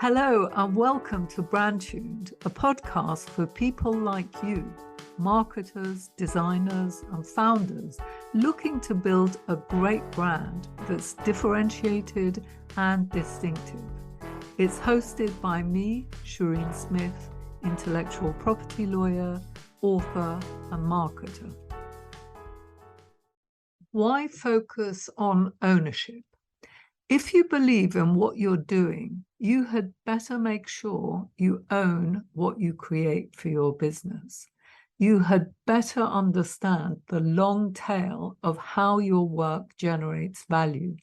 Hello and welcome to brandtuned, a podcast for people like you, marketers, designers and founders looking to build a great brand that's differentiated and distinctive. It's hosted by me, Shireen Smith, intellectual property lawyer, author and marketer. Why focus on ownership? If you believe in what you're doing, you had better make sure you own what you create for your business. You had better understand the long tail of how your work generates value.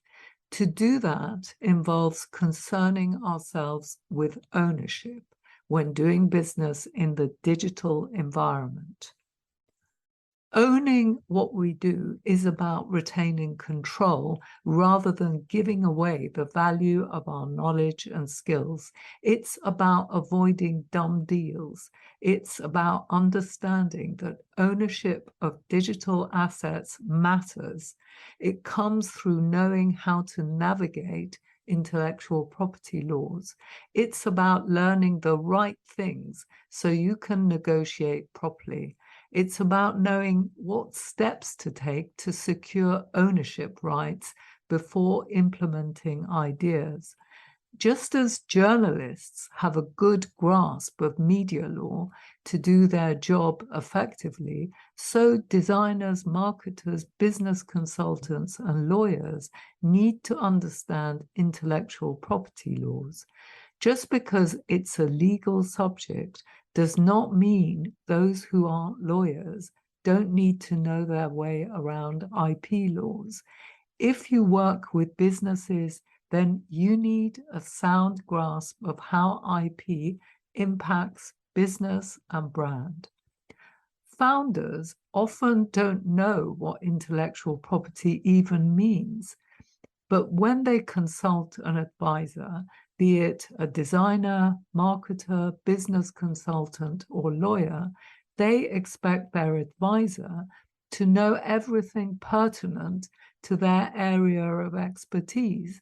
To do that involves concerning ourselves with ownership when doing business in the digital environment. Owning what we do is about retaining control rather than giving away the value of our knowledge and skills. It's about avoiding dumb deals. It's about understanding that ownership of digital assets matters. It comes through knowing how to navigate intellectual property laws. It's about learning the right things so you can negotiate properly. It's about knowing what steps to take to secure ownership rights before implementing ideas. Just as journalists have a good grasp of media law to do their job effectively, so designers, marketers, business consultants, and lawyers need to understand intellectual property laws. Just because it's a legal subject does not mean those who aren't lawyers don't need to know their way around IP laws. If you work with businesses, then you need a sound grasp of how IP impacts business and brand. Founders often don't know what intellectual property even means, but when they consult an advisor, be it a designer, marketer, business consultant, or lawyer, they expect their advisor to know everything pertinent to their area of expertise.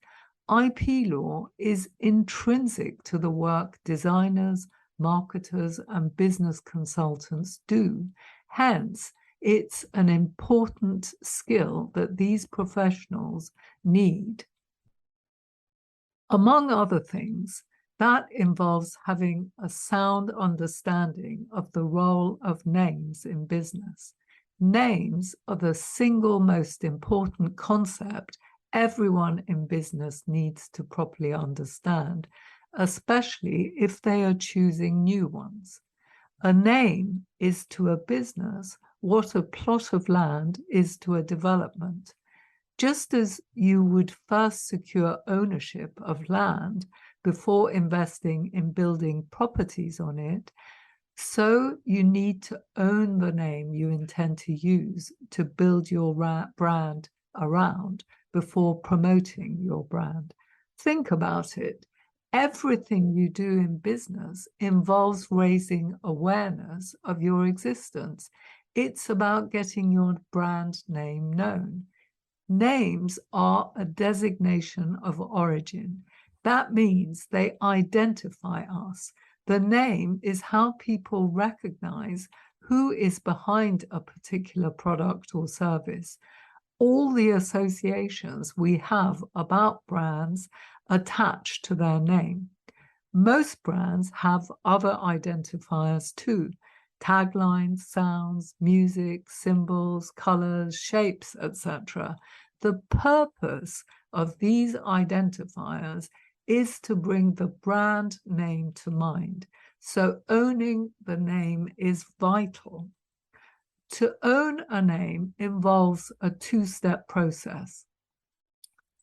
IP law is intrinsic to the work designers, marketers, and business consultants do. Hence, it's an important skill that these professionals need. Among other things, that involves having a sound understanding of the role of names in business. Names are the single most important concept everyone in business needs to properly understand, especially if they are choosing new ones. A name is to a business what a plot of land is to a development. Just as you would first secure ownership of land before investing in building properties on it, so you need to own the name you intend to use to build your brand around before promoting your brand. Think about it. Everything you do in business involves raising awareness of your existence. It's about getting your brand name known. Names are a designation of origin. That means they identify us. The name is how people recognize who is behind a particular product or service. All the associations we have about brands attached to their name. Most brands have other identifiers too. Taglines, sounds, music, symbols, colors, shapes, etc. The purpose of these identifiers is to bring the brand name to mind. So owning the name is vital. To own a name involves a two-step process.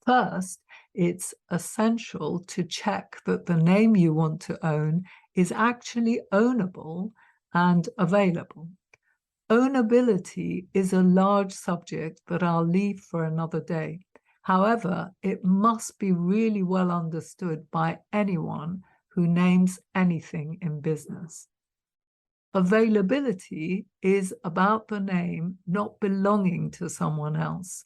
First, it's essential to check that the name you want to own is actually ownable and available. Ownability is a large subject that I'll leave for another day. However, it must be really well understood by anyone who names anything in business. Availability is about the name not belonging to someone else.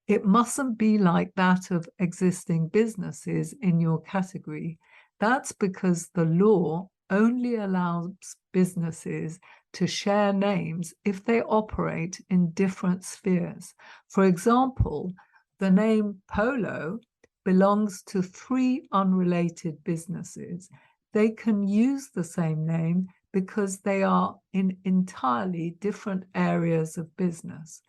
It mustn't be like that of existing businesses in your category. That's because the law only allows businesses to share names if they operate in different spheres. For example, the name Polo belongs to 3 unrelated businesses. They can use the same name because they are in entirely different areas of business.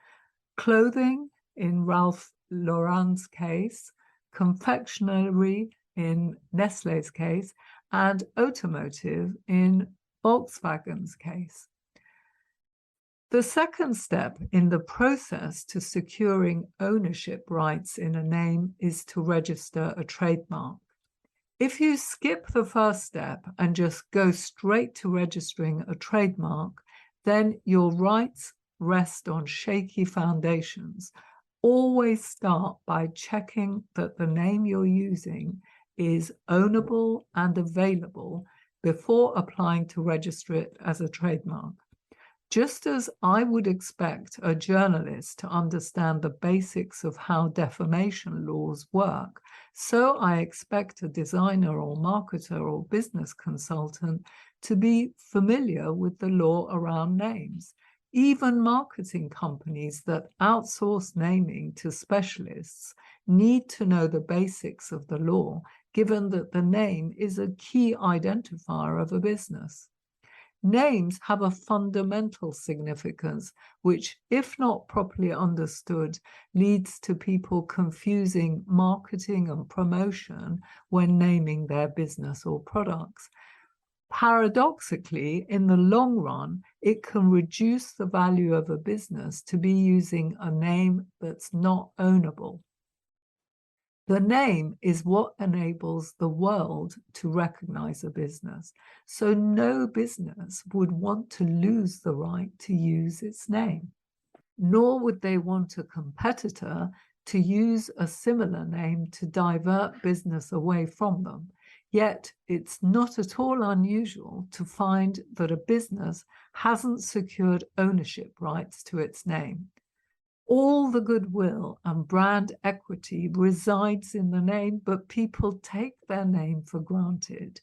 Clothing, in Ralph Lauren's case, confectionery, in Nestlé's case, and automotive, in Volkswagen's case. The second step in the process to securing ownership rights in a name is to register a trademark. If you skip the first step and just go straight to registering a trademark, then your rights rest on shaky foundations. Always start by checking that the name you're using is ownable and available before applying to register it as a trademark. Just as I would expect a journalist to understand the basics of how defamation laws work, so I expect a designer or marketer or business consultant to be familiar with the law around names. Even marketing companies that outsource naming to specialists need to know the basics of the law, given that the name is a key identifier of a business. Names have a fundamental significance, which, if not properly understood, leads to people confusing marketing and promotion when naming their business or products. Paradoxically, in the long run, it can reduce the value of a business to be using a name that's not ownable. The name is what enables the world to recognize a business. So no business would want to lose the right to use its name, nor would they want a competitor to use a similar name to divert business away from them. Yet it's not at all unusual to find that a business hasn't secured ownership rights to its name. All the goodwill and brand equity resides in the name, but people take their name for granted.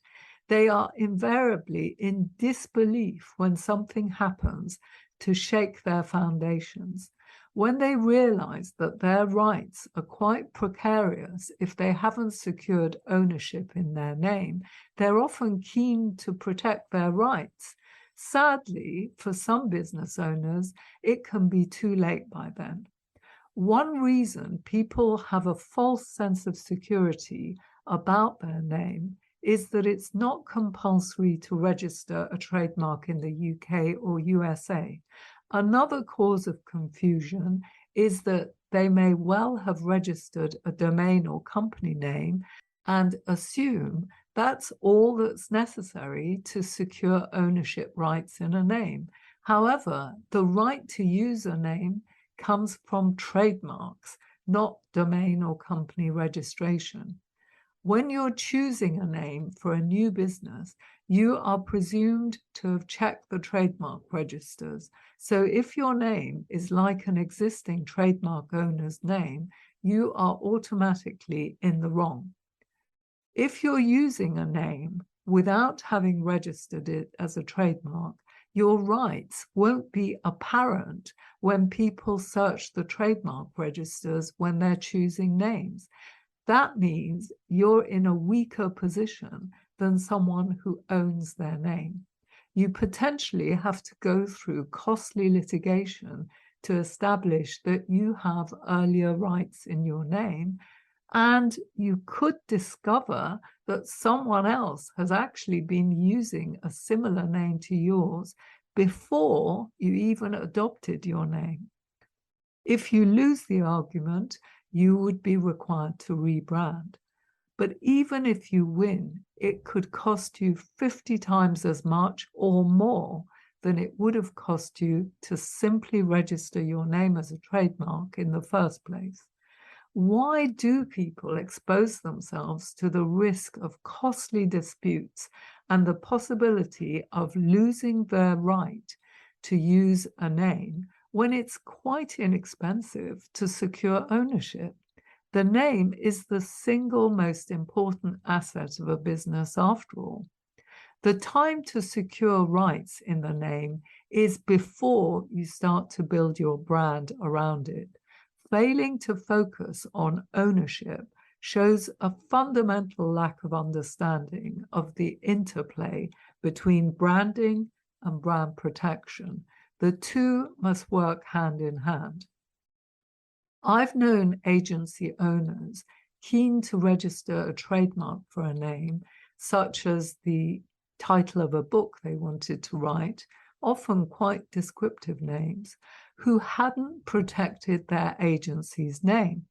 They are invariably in disbelief when something happens to shake their foundations. When they realize that their rights are quite precarious if they haven't secured ownership in their name, they're often keen to protect their rights. Sadly, for some business owners, it can be too late by then. One reason people have a false sense of security about their name is that it's not compulsory to register a trademark in the UK or USA. Another cause of confusion is that they may well have registered a domain or company name and assume that's all that's necessary to secure ownership rights in a name. However, the right to use a name comes from trademarks, not domain or company registration. When you're choosing a name for a new business, you are presumed to have checked the trademark registers. So if your name is like an existing trademark owner's name, you are automatically in the wrong. If you're using a name without having registered it as a trademark, your rights won't be apparent when people search the trademark registers when they're choosing names. That means you're in a weaker position than someone who owns their name. You potentially have to go through costly litigation to establish that you have earlier rights in your name, and you could discover that someone else has actually been using a similar name to yours before you even adopted your name. If you lose the argument, you would be required to rebrand. But even if you win, it could cost you 50 times as much or more than it would have cost you to simply register your name as a trademark in the first place. Why do people expose themselves to the risk of costly disputes and the possibility of losing their right to use a name when it's quite inexpensive to secure ownership? The name is the single most important asset of a business after all. The time to secure rights in the name is before you start to build your brand around it. Failing to focus on ownership shows a fundamental lack of understanding of the interplay between branding and brand protection. The two must work hand in hand. I've known agency owners keen to register a trademark for a name, such as the title of a book they wanted to write, often quite descriptive names, who hadn't protected their agency's name.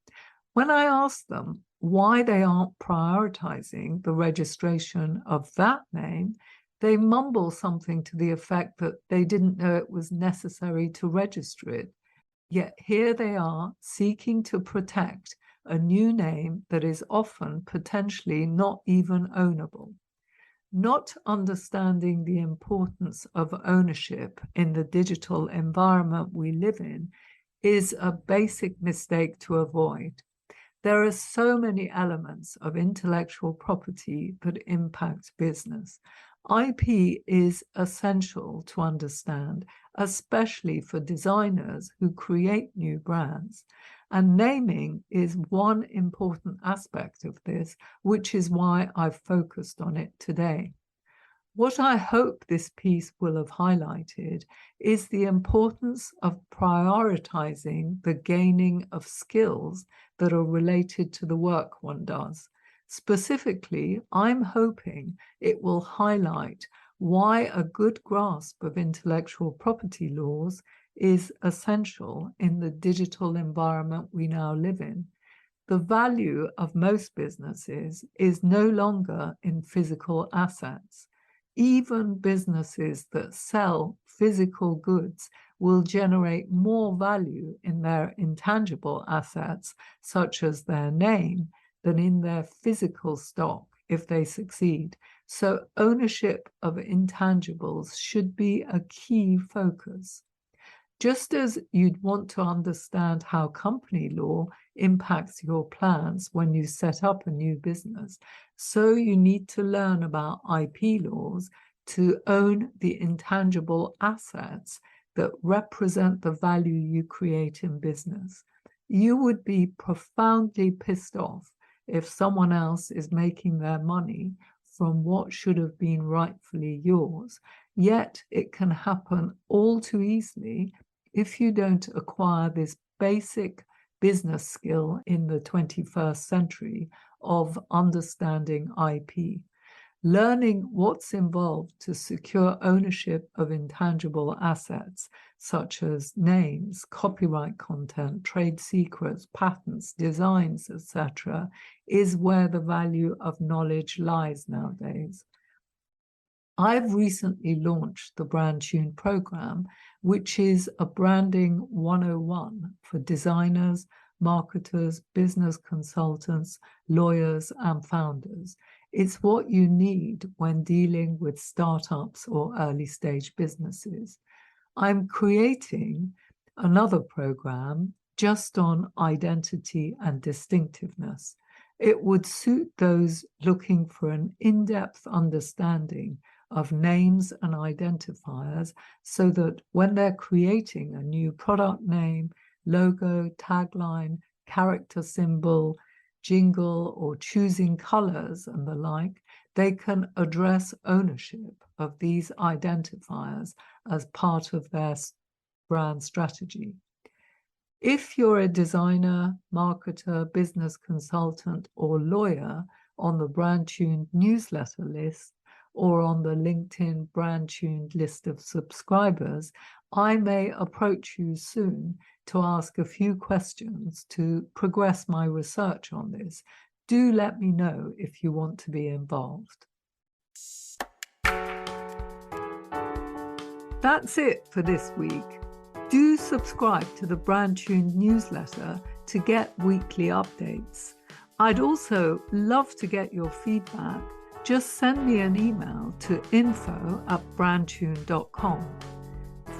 When I asked them why they aren't prioritizing the registration of that name, they mumble something to the effect that they didn't know it was necessary to register it. Yet here they are seeking to protect a new name that is often potentially not even ownable. Not understanding the importance of ownership in the digital environment we live in is a basic mistake to avoid. There are so many elements of intellectual property that impact business. IP is essential to understand, especially for designers who create new brands. And naming is one important aspect of this, which is why I've focused on it today. What I hope this piece will have highlighted is the importance of prioritizing the gaining of skills that are related to the work one does. Specifically, I'm hoping it will highlight why a good grasp of intellectual property laws is essential in the digital environment we now live in. The value of most businesses is no longer in physical assets. Even businesses that sell physical goods will generate more value in their intangible assets, such as their name, than in their physical stock if they succeed. So ownership of intangibles should be a key focus. Just as you'd want to understand how company law impacts your plans when you set up a new business, so you need to learn about IP laws to own the intangible assets that represent the value you create in business. You would be profoundly pissed off if someone else is making their money from what should have been rightfully yours, yet it can happen all too easily if you don't acquire this basic business skill in the 21st century of understanding IP. Learning what's involved to secure ownership of intangible assets, such as names, copyright content, trade secrets, patents, designs, etc., is where the value of knowledge lies nowadays. I've recently launched the brandtuned program, which is a branding 101 for designers, marketers, business consultants, lawyers, and founders. It's what you need when dealing with startups or early stage businesses. I'm creating another program just on identity and distinctiveness. It would suit those looking for an in-depth understanding of names and identifiers so that when they're creating a new product name, logo, tagline, character symbol, jingle, or choosing colors and the like, they can address ownership of these identifiers as part of their brand strategy. If you're a designer, marketer, business consultant, or lawyer on the brandtuned newsletter list, or on the LinkedIn brandtuned list of subscribers, I may approach you soon to ask a few questions to progress my research on this. Do let me know if you want to be involved. That's it for this week. Do subscribe to the brandtuned newsletter to get weekly updates. I'd also love to get your feedback. Just send me an email to info@brandtuned.com.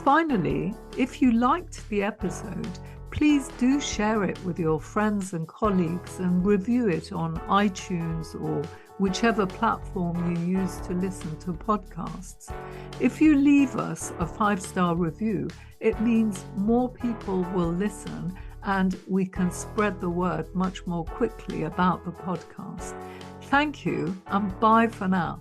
Finally, if you liked the episode, please do share it with your friends and colleagues and review it on iTunes or whichever platform you use to listen to podcasts. If you leave us a 5-star review, it means more people will listen and we can spread the word much more quickly about the podcast. Thank you and bye for now.